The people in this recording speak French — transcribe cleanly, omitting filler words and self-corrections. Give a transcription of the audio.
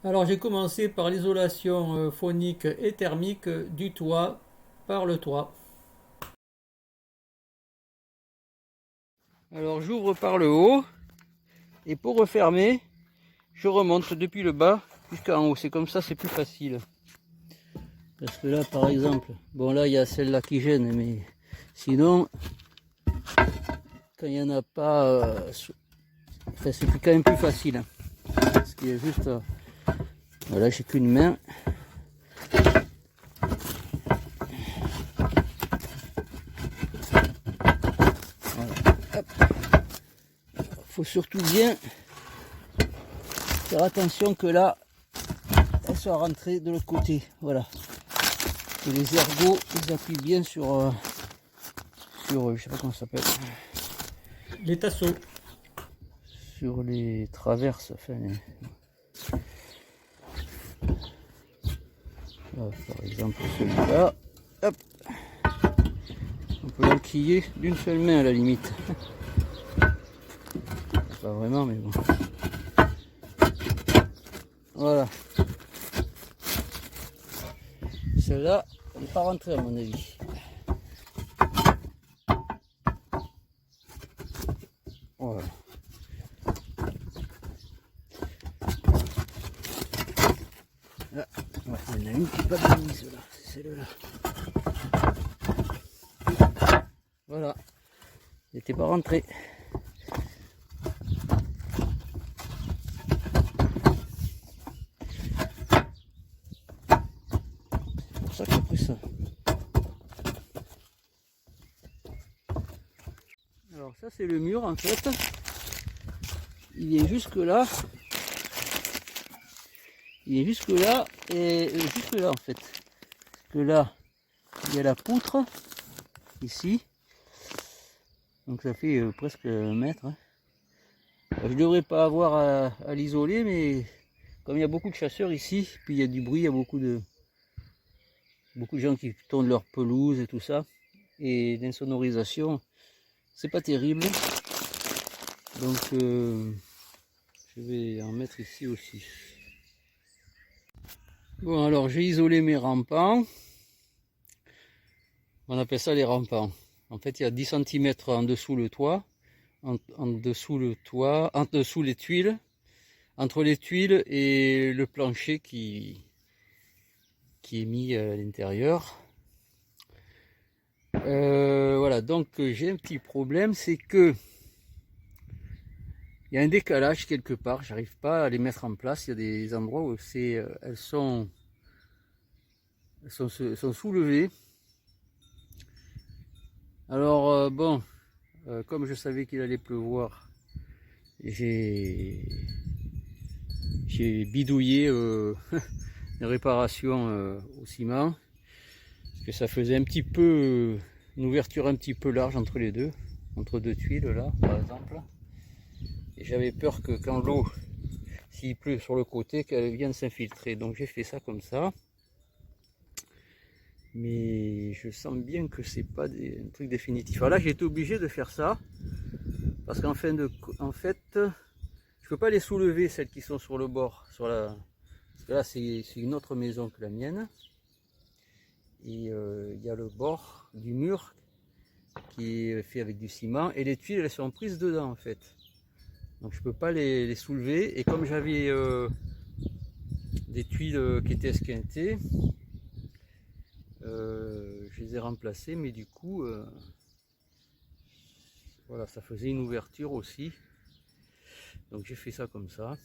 Alors j'ai commencé par l'isolation phonique et thermique du toit par le toit. Alors j'ouvre par le haut et pour refermer, je remonte depuis le bas jusqu'en haut. C'est comme ça, c'est plus facile. Parce que là par exemple, bon là il y a celle-là qui gêne, mais sinon, quand il n'y en a pas, enfin, c'est quand même plus facile. Parce qu'il y a juste, voilà, j'ai qu'une main. Voilà. Hop. Faut surtout bien faire attention que là, elle soit rentrée de l'autre côté. Voilà. Et les ergots, ils appuient bien sur, je sais pas comment ça s'appelle. Les tasseaux. Sur les traverses. Enfin, là, par exemple celui-là. Hop. On peut l'enquiller d'une seule main à la limite. Pas vraiment, mais bon. Voilà. Celle-là, elle n'est pas rentrée à mon avis. Voilà. Là, ouais, il y en a une qui n'est pas bien mise là, c'est celle-là. Voilà. Elle n'était pas rentrée. C'est pour ça que j'ai pris ça. Alors ça c'est le mur en fait. Il vient jusque là. Il est jusque là et jusque là en fait. Parce que là, il y a la poutre ici. Donc ça fait presque 1 mètre. Hein. Je ne devrais pas avoir à l'isoler, mais comme il y a beaucoup de chasseurs ici, puis il y a du bruit, il y a beaucoup de gens qui tournent leur pelouse et tout ça. Et l'insonorisation, c'est pas terrible. Donc je vais en mettre ici aussi. Bon alors j'ai isolé mes rampants. On appelle ça les rampants. En fait il y a 10 cm en dessous le toit, en dessous le toit, en dessous les tuiles, entre les tuiles et le plancher qui est mis à l'intérieur. Voilà, donc j'ai un petit problème, c'est que il y a un décalage quelque part, j'arrive pas à les mettre en place. Il y a des endroits où elles sont soulevées. Alors bon, comme je savais qu'il allait pleuvoir, j'ai bidouillé une réparation au ciment, parce que ça faisait un petit peu une ouverture un petit peu large entre les deux, entre deux tuiles là par exemple. Et j'avais peur que quand l'eau, s'il pleut sur le côté, qu'elle vienne s'infiltrer. Donc j'ai fait ça comme ça. Mais je sens bien que c'est pas un truc définitif. Alors là j'ai été obligé de faire ça. Parce qu'en fait, je peux pas les soulever, celles qui sont sur le bord. Parce que là c'est une autre maison que la mienne. Et il y a le bord du mur qui est fait avec du ciment. Et les tuiles elles sont prises dedans en fait. Donc je peux pas les soulever. Et comme j'avais des tuiles qui étaient esquintées, je les ai remplacées, mais du coup voilà, ça faisait une ouverture aussi. Donc j'ai fait ça comme ça.